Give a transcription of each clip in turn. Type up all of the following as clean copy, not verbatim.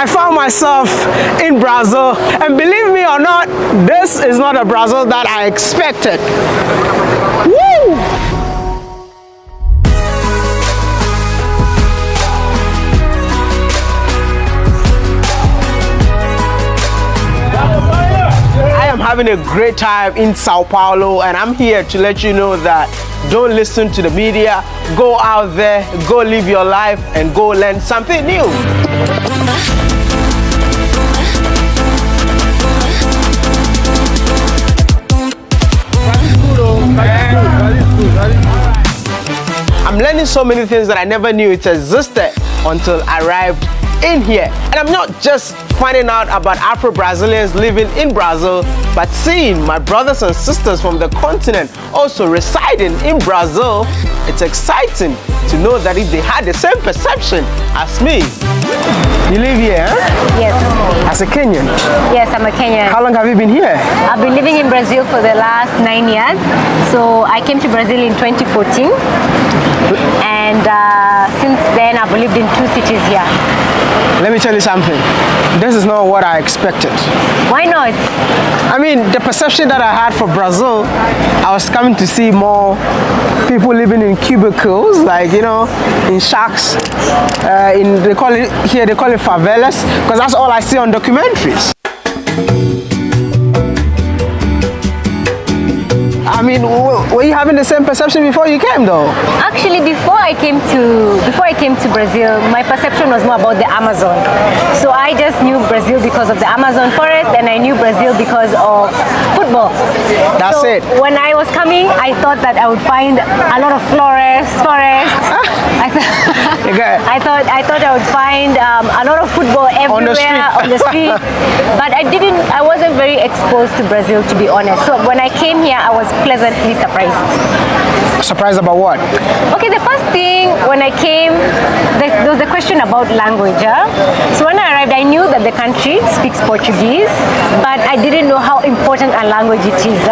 I found myself in Brazil, and believe me or not, this is not a Brazil that I expected. Woo! I am having a great time in Sao Paulo, and I'm here to let you know that don't listen to the media. Go out there, go live your life, and go learn something new. I'm learning so many things that I never knew it existed until I arrived in here. And I'm not just finding out about Afro-Brazilians living in Brazil, but seeing my brothers and sisters from the continent also residing in Brazil. It's exciting to know that if they had the same perception as me. You live here, huh? Yes. As a Kenyan? Yes, I'm a Kenyan. How long have you been here? I've been living in Brazil for the last 9 years. So I came to Brazil in 2014. And since then, I've lived in 2 cities here. Let me tell you something. This is not what I expected. Why not? I mean, the perception that I had for Brazil, I was coming to see more people living in cubicles, like, you know, in shacks. They call it favelas, because that's all I see on documentaries. I mean, were you having the same perception before you came, though? Actually, before I came to Brazil, my perception was more about the Amazon. So I just knew Brazil because of the Amazon forest, and I knew Brazil because of football. That's it. When I was coming, I thought that I would find a lot of forests. I thought I would find a lot of football everywhere on the street. But I wasn't very exposed to Brazil, to be honest. So when I came here, I was pleasantly surprised. Surprised about what? Okay, the first thing when I came, there was the question about language. So when I arrived, I knew that the country speaks Portuguese, but I didn't know how important a language it is.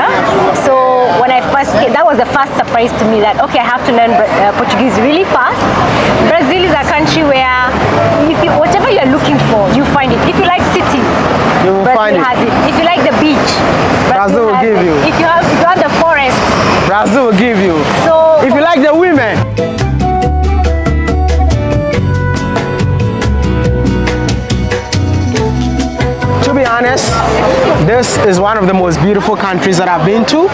So when I first came, that was the first surprise to me, that okay, I have to learn Portuguese really fast. Brazil is a country where whatever you're looking for, you find it. If you like cities, Brazil has it. If you like the beach, Brazil will give you. If you want the forest, Brazil will give you. So if you like the women, to be honest, this is one of the most beautiful countries that I've been to.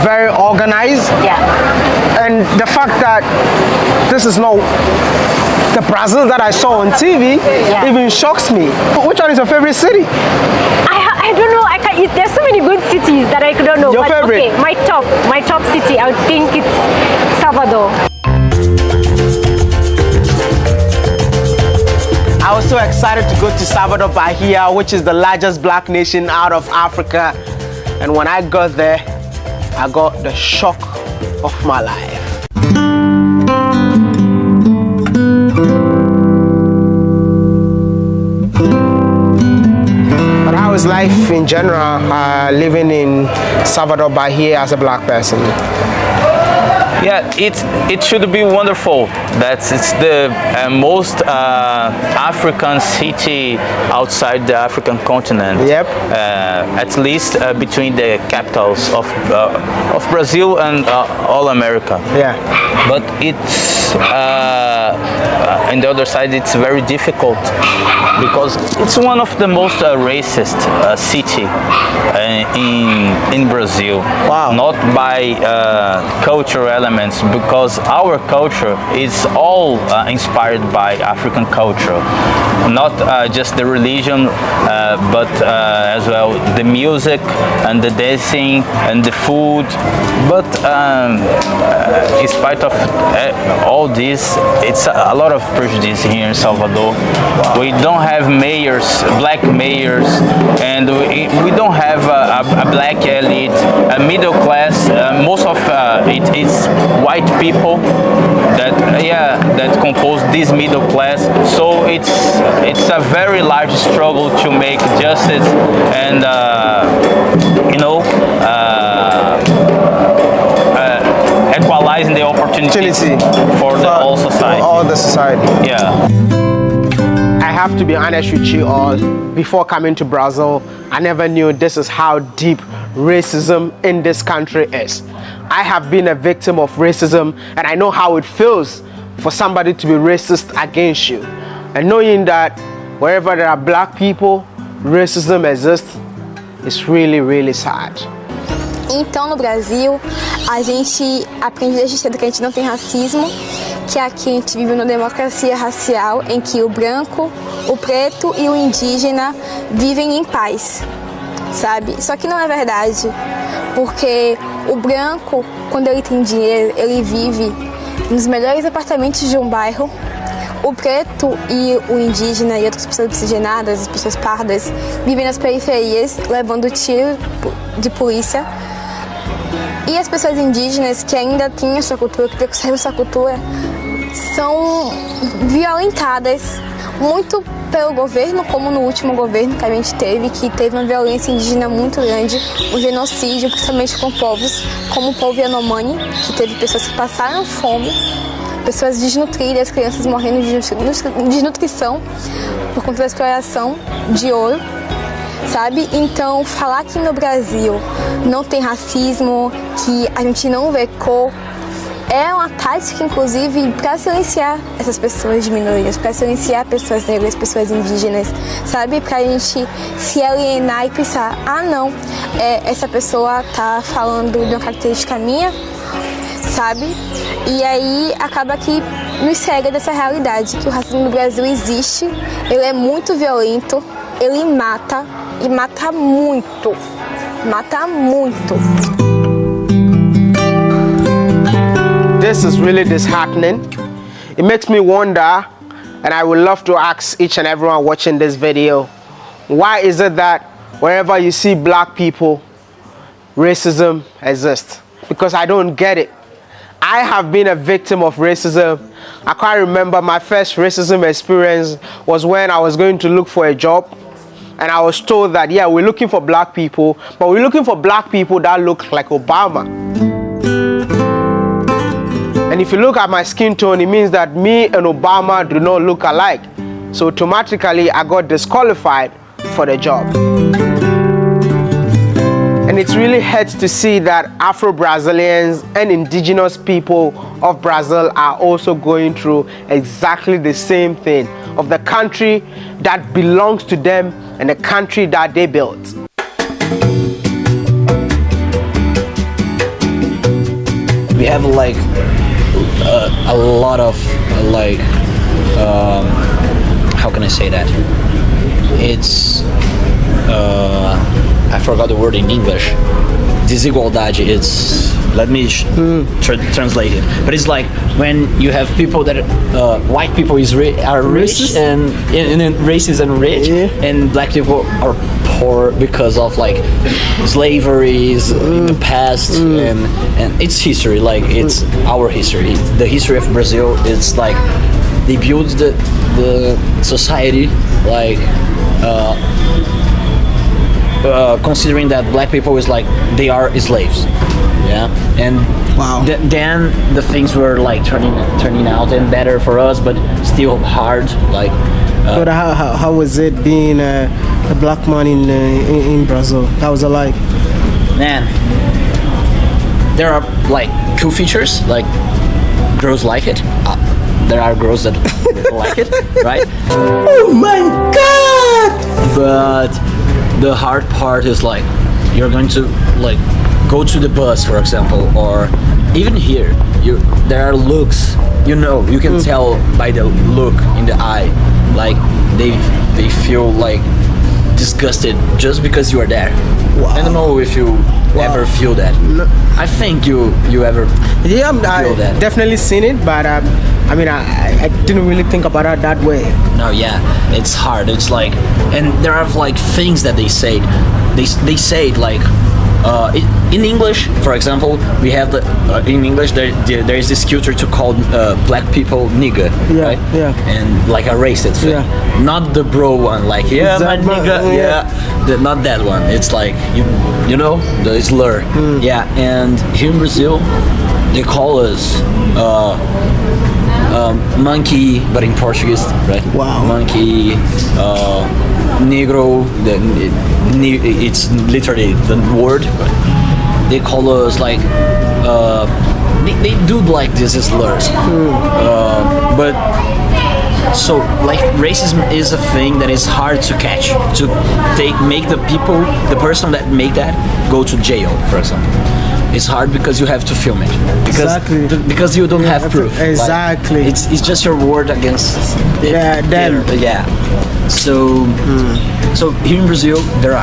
Very organized. Yeah. And the fact that this is not the Brazil that I saw on TV even shocks me. Which one is your favorite city? I don't know. There's so many good cities that I don't know. Your favorite? Okay, my top city, I would think it's Salvador. I was so excited to go to Salvador Bahia, which is the largest black nation out of Africa. And when I got there, I got the shock of my life. But how is life in general, living in Salvador Bahia as a black person? Yeah, it should be wonderful. It's the most African city outside the African continent. Yep. At least between the capitals of Brazil and all America. Yeah. But it's on the other side, it's very difficult because it's one of the most racist city in Brazil. Wow. Not by cultural elements, because our culture is all inspired by African culture, not just the religion, but as well the music and the dancing and the food. But in spite of all this, it's a lot of prejudice here in Salvador. We don't have mayors, black mayors, and we don't have a black elite, a middle class. Most of it is white people that compose this middle class. So it's a very large struggle to make justice and equalizing the opportunity for the whole society. For all the society. Yeah. I have to be honest with you all. Before coming to Brazil, I never knew this is how deep racism in this country is. I have been a victim of racism, and I know how it feels for somebody to be racist against you. And knowing that wherever there are black people, racism exists, is really, really sad. Então, no Brasil, a gente aprende desde cedo que a gente não tem racismo, que aqui a gente vive numa democracia racial em que o branco, o preto e o indígena vivem em paz, sabe? Só que não é verdade, porque o branco, quando ele tem dinheiro, ele vive nos melhores apartamentos de um bairro. O preto e o indígena e outras pessoas oxigenadas, as pessoas pardas, vivem nas periferias, levando tiro de polícia. E as pessoas indígenas que ainda têm a sua cultura, que conservam a sua cultura, são violentadas muito pelo governo, como no último governo que a gente teve, que teve uma violência indígena muito grande, um genocídio, principalmente com povos, como o povo Yanomami, que teve pessoas que passaram fome, pessoas desnutridas, crianças morrendo de desnutrição por conta da exploração de ouro, sabe? Então, falar que no Brasil não tem racismo, que a gente não vê cor, é uma tática, inclusive, para silenciar essas pessoas de minorias, para silenciar pessoas negras, pessoas indígenas, sabe? Para a gente se alienar e pensar, ah, não, essa pessoa tá falando de uma característica minha, sabe? E aí acaba que nos cega dessa realidade, que o racismo no Brasil existe, ele é muito violento, ele mata, e mata muito, mata muito. This is really disheartening. It makes me wonder, and I would love to ask each and everyone watching this video, why is it that wherever you see black people, racism exists? Because I don't get it. I have been a victim of racism. I can't remember my first racism experience was when I was going to look for a job, and I was told that, yeah, we're looking for black people, but we're looking for black people that look like Obama. And if you look at my skin tone, it means that me and Obama do not look alike. So automatically, I got disqualified for the job. And it's really hurts to see that Afro-Brazilians and indigenous people of Brazil are also going through exactly the same thing of the country that belongs to them and the country that they built. We have like a lot of like how can I say that? It's I forgot the word in English. Desigualdade. It's let me translate it. But it's like when you have people that white people are rich and racist and rich, and black people are poor because of like slaveries in the past, and it's history. Like it's our history. The history of Brazil. It's like they built the society like. Considering that black people is like they are slaves, yeah, and wow. Then the things were like turning out and better for us, but still hard. Like, but how was it being a black man in Brazil? How was it like? Man, there are like two features. Like, girls like it. There are girls that like it, right? Oh my God! But the hard part is like you're going to like go to the bus, for example, or even here there are looks, you can tell by the look in the eye, like they feel like disgusted just because you are there. Wow. I don't know if you ever feel that. No. I think you ever feel that. Definitely seen it, but I mean I didn't really think about it that way. No, yeah, it's hard. It's like, and there are like things that they say. They say it like in English, for example, we have the in English there is this culture to call black people nigga, right? Yeah. And like a racist thing. Yeah. Not the bro one, like yeah, my nigga, yeah. Not that one. It's like you know the slur. Yeah, and here in Brazil, they call us monkey, but in Portuguese, right? Wow. Monkey, negro. It's literally the word. But they call us like they do like these slurs, but. So, like, racism is a thing that is hard to catch, to make the person that make that go to jail, for example. It's hard because you have to film it. Because you don't have proof. Exactly. Like, it's just your word against them. Yeah. So, so here in Brazil, there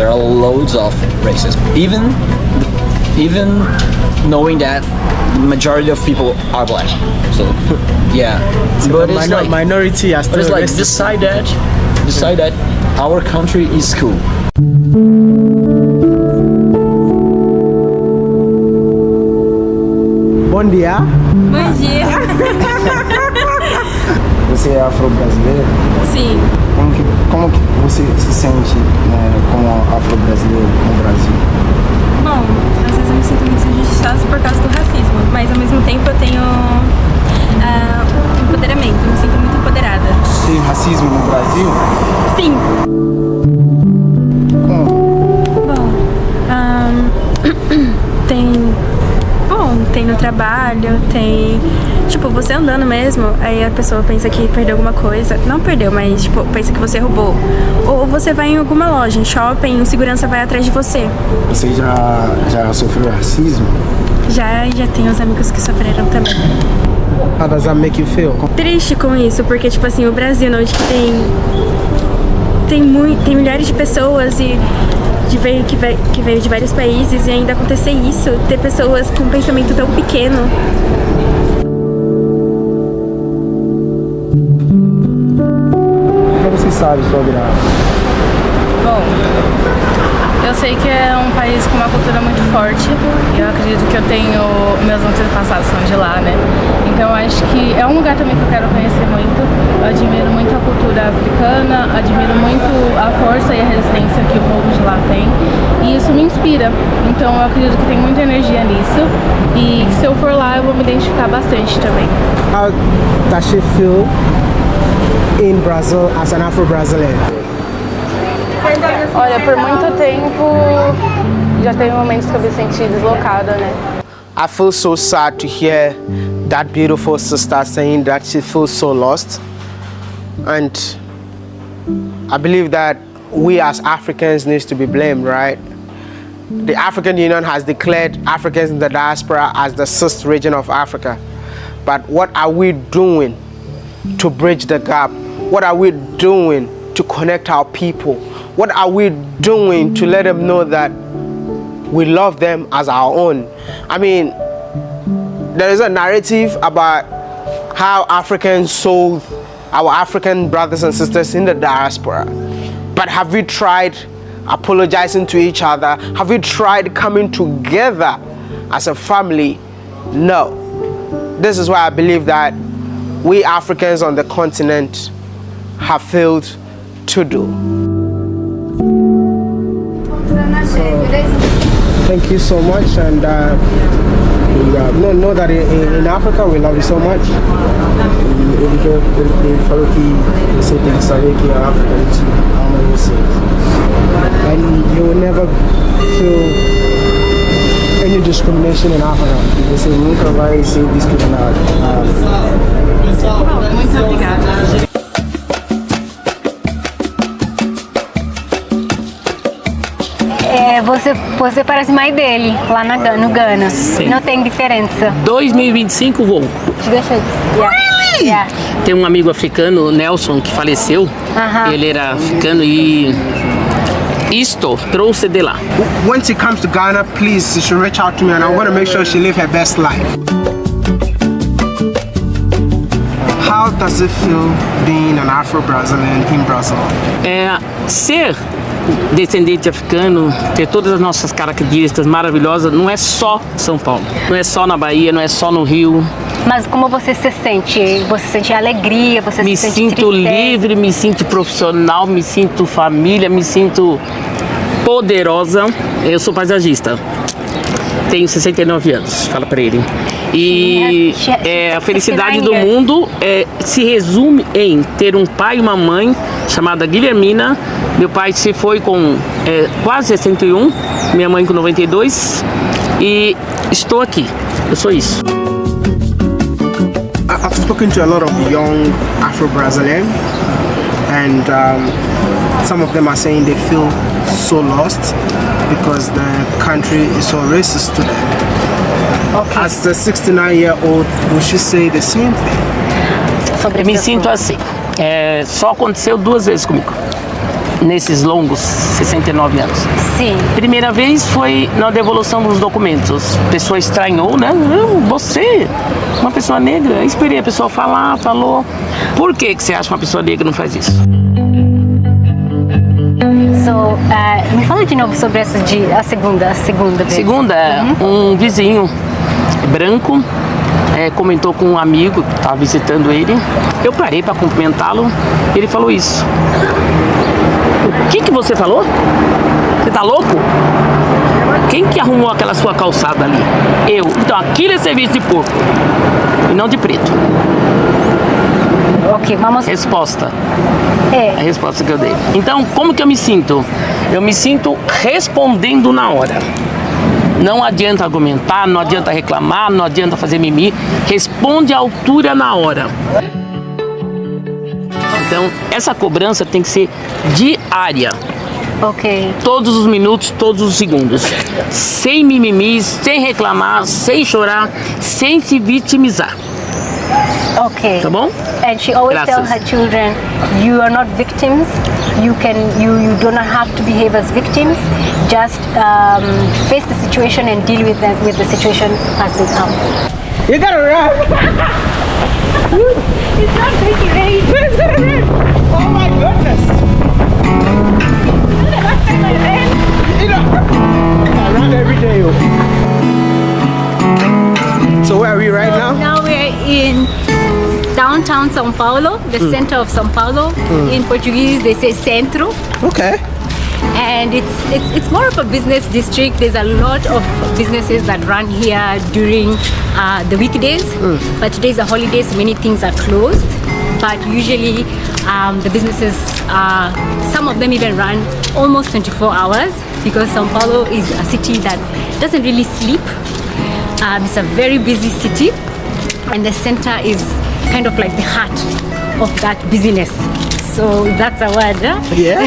are loads of racism. Even knowing that the majority of people are black. So, yeah. But it's like minority are still. But it's like decide that our country is cool. Bom dia. Bom dia. Você é afro-brasileiro? Sim. Como que você se sente, né, como afro-brasileiro no Brasil? Bom, às vezes eu me sinto muito injustiçada por causa do racismo, mas ao mesmo tempo eu tenho empoderamento, eu me sinto muito empoderada. Tem racismo no Brasil? Sim. Como? Tem no trabalho, tem... Tipo, você andando mesmo, aí a pessoa pensa que perdeu alguma coisa. Não perdeu, mas tipo, pensa que você roubou. Ou você vai em alguma loja, em shopping, o segurança vai atrás de você. Você já sofreu racismo? Já tem os amigos que sofreram também. How does that make you feel? Triste com isso, porque tipo assim, o Brasil, onde que tem milhares de pessoas e que veio de vários países, e ainda acontecer isso, ter pessoas com um pensamento tão pequeno. O que você sabe sobre a África? Bom, eu sei que é um país com uma cultura muito forte. Eu acredito que eu tenho... Meus antepassados são de lá, né? Então eu acho que é um lugar também que eu quero conhecer muito. Eu admiro muito a cultura africana, admiro muito a força e a resistência que o povo de lá tem. E isso me inspira. Então eu acredito que tem muita energia nisso. E se eu for lá, eu vou me identificar bastante também. How does she feel in Brazil as an Afro-Brazilian? Olha, por muito tempo já teve momentos que eu me senti deslocada, né? I feel so sad to hear that beautiful sister saying that she feels so lost. And I believe that we as Africans need to be blamed, right? The African Union has declared Africans in the diaspora as the 6th region of Africa. But what are we doing to bridge the gap? What are we doing to connect our people? What are we doing to let them know that we love them as our own? I mean, there is a narrative about how Africans sold our African brothers and sisters in the diaspora. But have we tried apologizing to each other? Have we tried coming together as a family? No. This is why I believe that we Africans on the continent have failed to do. Thank you so much, and know that in Africa we love you so much. Ele falou que você tem que saber que a África a gente ama você. And you will never feel any discrimination in Africa. Você nunca vai ser discriminado na África. Muito obrigada. Você parece mais dele, lá no Ghana. Sim. Não tem diferença. 2025 vou. Deixa eu... Yeah. Tem um amigo africano, Nelson, que faleceu. Ele era africano e isto trouxe de lá. When she comes to Ghana, please, she should reach out to me, and I want to make sure she live her best life. How does it feel being an Afro-Brazilian in Brazil? Ser descendente africano, ter todas as nossas características maravilhosas, não é só São Paulo, não é só na Bahia, não é só no Rio. Mas como você se sente? Você sente alegria? Você Me se sente sinto tristeza? livre, me sinto profissional, me sinto família, me sinto poderosa. Eu sou paisagista, tenho 69 anos, fala pra ele. E a felicidade do mundo se resume em ter um pai e uma mãe chamada Guilhermina. Meu pai se foi com quase 61, minha mãe com 92, e estou aqui. Eu sou isso. I've spoken to a lot of young Afro-Brazilians, and some of them are saying they feel so lost because the country is so racist to them. Okay. As a 69-year-old, would she say the same thing? Eu me sinto assim. Só aconteceu 2 vezes comigo, nesses longos 69 anos. Sim. Primeira vez foi na devolução dos documentos. A pessoa estranhou, né? Você, uma pessoa negra. Eu esperei a pessoa falar, falou. Por que você acha que uma pessoa negra não faz isso? Me fala de novo sobre essa a segunda vez. Segunda, um vizinho branco comentou com um amigo que estava visitando ele. Eu parei para cumprimentá-lo. Ele falou isso. O que você falou? Você tá louco? Quem que arrumou aquela sua calçada ali? Eu. Então aquilo é serviço de porco e não de preto. Ok, vamos. Resposta. A resposta que eu dei. Então, como que eu me sinto? Eu me sinto respondendo na hora. Não adianta argumentar, não adianta reclamar, não adianta fazer mimimi. Responde à altura na hora. Então, essa cobrança tem que ser diária. Ok. Todos os minutos, todos os segundos. Sem mimimis, sem reclamar, sem chorar, sem se vitimizar. Okay. Tá bom? And she always tells her children, you are not victims. You do not have to behave as victims. Just face the situation and deal with the situation as they come. You gotta run! It's not making rain. It's gonna rain! Oh my goodness! You know, I run every day. So where are we right now? Now we're in downtown São Paulo, the center of São Paulo. In Portuguese, they say centro. Okay. And it's more of a business district. There's a lot of businesses that run here during the weekdays. But today's a holiday, so many things are closed. But usually the businesses, some of them even run almost 24 hours because São Paulo is a city that doesn't really sleep. It's a very busy city, and the center is kind of like the heart of that busyness. So that's a word, huh? Yeah.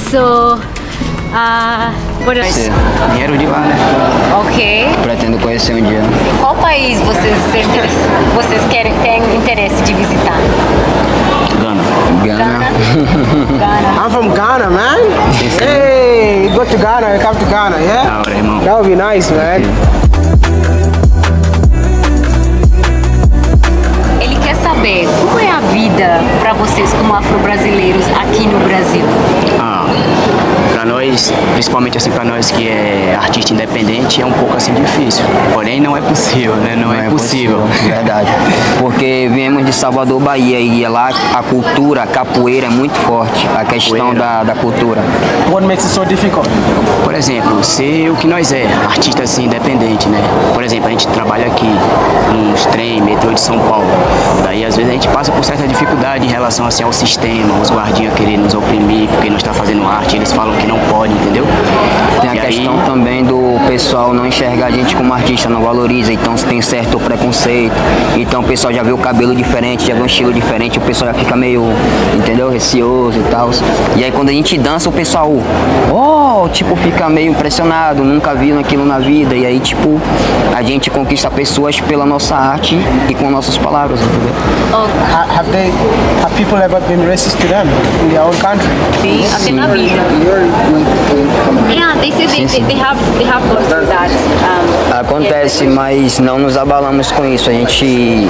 So, what else? Dinheiro de lá, né? Ok. Pretendo conhecer um dia. Qual país vocês têm interesse de visitar? Ghana. Ghana. I'm from Ghana, man. Hey, you go to Ghana, you come to Ghana, yeah? Da hora, irmão. That would be nice, man. Ele quer saber como é a vida para vocês como afro-brasileiros aqui no Brasil. Pra nós, principalmente assim pra nós que é artista independente, é um pouco assim difícil. Porém, não é possível, né? Não é possível. Verdade. Porque viemos de Salvador, Bahia, e lá a cultura, a capoeira é muito forte. A questão da cultura. What makes it so difficult? Por exemplo, ser o que nós artista assim independente, né? Por exemplo, a gente trabalha aqui nos trem, metrô de São Paulo. Daí, às vezes, a gente passa por certa dificuldade em relação assim, ao sistema, os guardinhas querendo nos oprimir, porque nós está fazendo arte, eles falam que não pode, entendeu? Tem a questão também do pessoal não enxergar a gente como artista, não valoriza, então tem certo preconceito. Então o pessoal já vê o cabelo diferente, já vê um estilo diferente, o pessoal já fica meio, entendeu, receoso e tal. E aí quando a gente dança, o pessoal, tipo, fica meio impressionado, nunca viu aquilo na vida. E aí, tipo, a gente conquista pessoas pela nossa arte e com nossas palavras, entendeu? Have people ever been racist to them in their own country? Sim, até na vida. Yeah, they say they have gone through that. Acontece, mas não nos abalamos com isso. A gente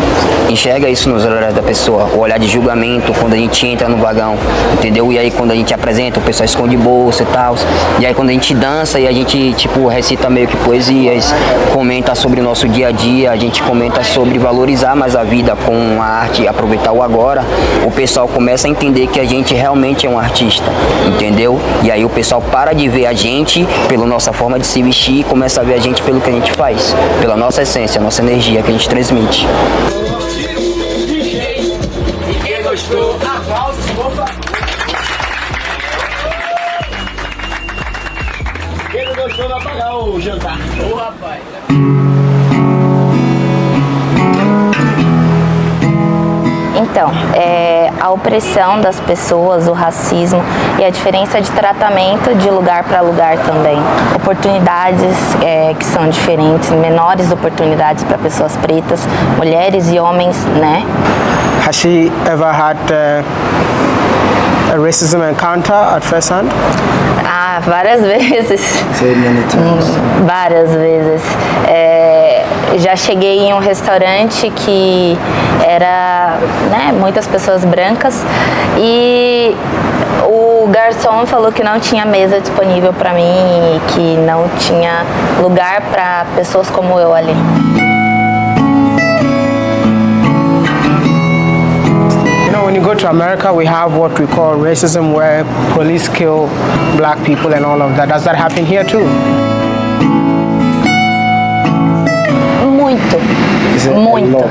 enxerga isso nos olhares da pessoa, o olhar de julgamento quando a gente entra no vagão, entendeu? E aí quando a gente apresenta, o pessoal esconde bolsa e tal. E aí quando a gente dança e a gente, tipo, recita meio que poesias, comenta sobre o nosso dia a dia, a gente comenta sobre valorizar mais a vida com a arte, aproveitar o agora, o pessoal começa a entender que a gente realmente é um artista. entendeu? E aí o pessoal para de ver a gente pela nossa forma de se vestir e começa a ver a gente pelo que a gente faz, pela nossa essência, a nossa energia que a gente transmite. Quem não gostou vai pagar o jantar. Ô, rapaz. Então, a opressão das pessoas, o racismo e a diferença de tratamento de lugar para lugar também. Oportunidades que são diferentes, menores oportunidades para pessoas pretas, mulheres e homens, né? Has she ever had a racism encounter at first hand? Ah, várias vezes. Say many times. Várias vezes. Já cheguei em um restaurante que era, né, muitas pessoas brancas e o garçom falou que não tinha mesa disponível para mim e que não tinha lugar para pessoas como eu ali. When you go to America, we have what we call racism, where police kill black people and all of that. Does that happen here too? Muito. Muito.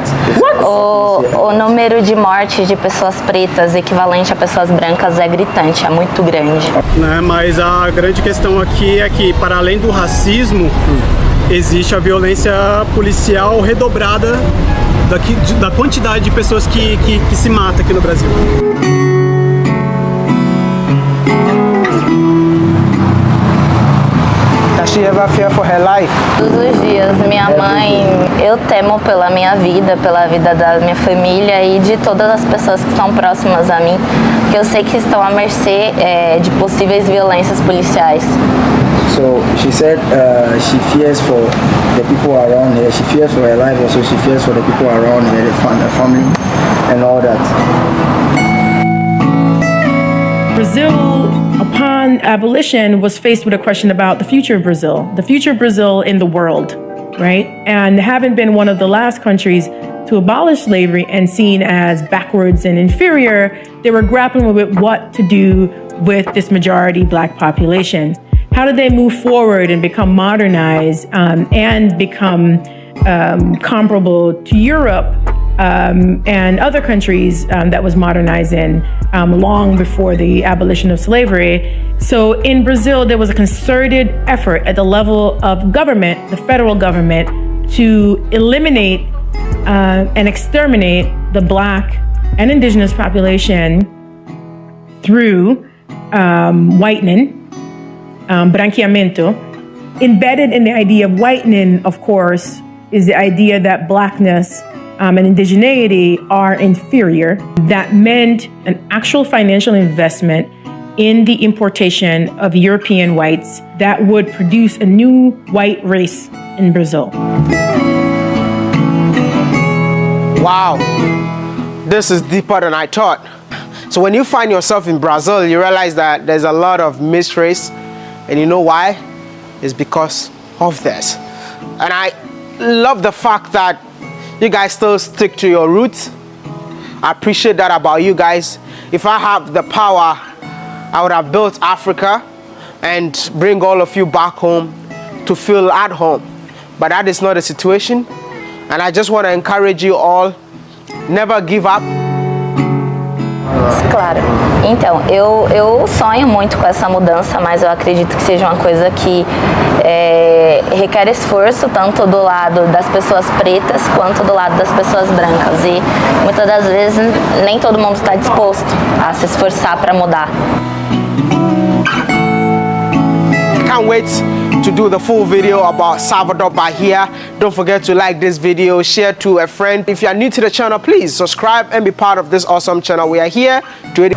O número de mortes de pessoas pretas equivalente a pessoas brancas é gritante, é muito grande. Mas a grande questão aqui é que, para além do racismo, existe a violência policial redobrada da quantidade de pessoas que se mata aqui no Brasil. Does she ever fear for her life? Todos os dias, minha mãe, eu temo pela minha vida, pela vida da minha família e de todas as pessoas que são próximas a mim, que eu sei que estão à mercê de possíveis violências policiais. So she said she fears for the people around her. She fears for her life, also she fears for the people around her, the family, and all that. Brazil, upon abolition, was faced with a question about the future of Brazil in the world, right? And having been one of the last countries to abolish slavery and seen as backwards and inferior, they were grappling with what to do with this majority black population. How did they move forward and become modernized and become comparable to Europe and other countries that was modernizing long before the abolition of slavery? So in Brazil, there was a concerted effort at the level of government, the federal government, to eliminate and exterminate the black and indigenous population through whitening. Branqueamento. Embedded in the idea of whitening, of course, is the idea that blackness and indigeneity are inferior. That meant an actual financial investment in the importation of European whites that would produce a new white race in Brazil. Wow, this is deeper than I thought. So when you find yourself in Brazil, you realize that there's a lot of mixed race. And you know why? It's because of this. And I love the fact that you guys still stick to your roots. I appreciate that about you guys. If I have the power, I would have built Africa and bring all of you back home to feel at home. But that is not the situation. And I just want to encourage you all, never give up. Claro. Então, eu sonho muito com essa mudança, mas eu acredito que seja uma coisa que requer esforço, tanto do lado das pessoas pretas quanto do lado das pessoas brancas. E muitas das vezes nem todo mundo está disposto a se esforçar para mudar. Can't wait to do the full video about Salvador Bahia. Don't forget to like this video, share to a friend. If you are new to the channel, please subscribe and be part of this awesome channel. We are here to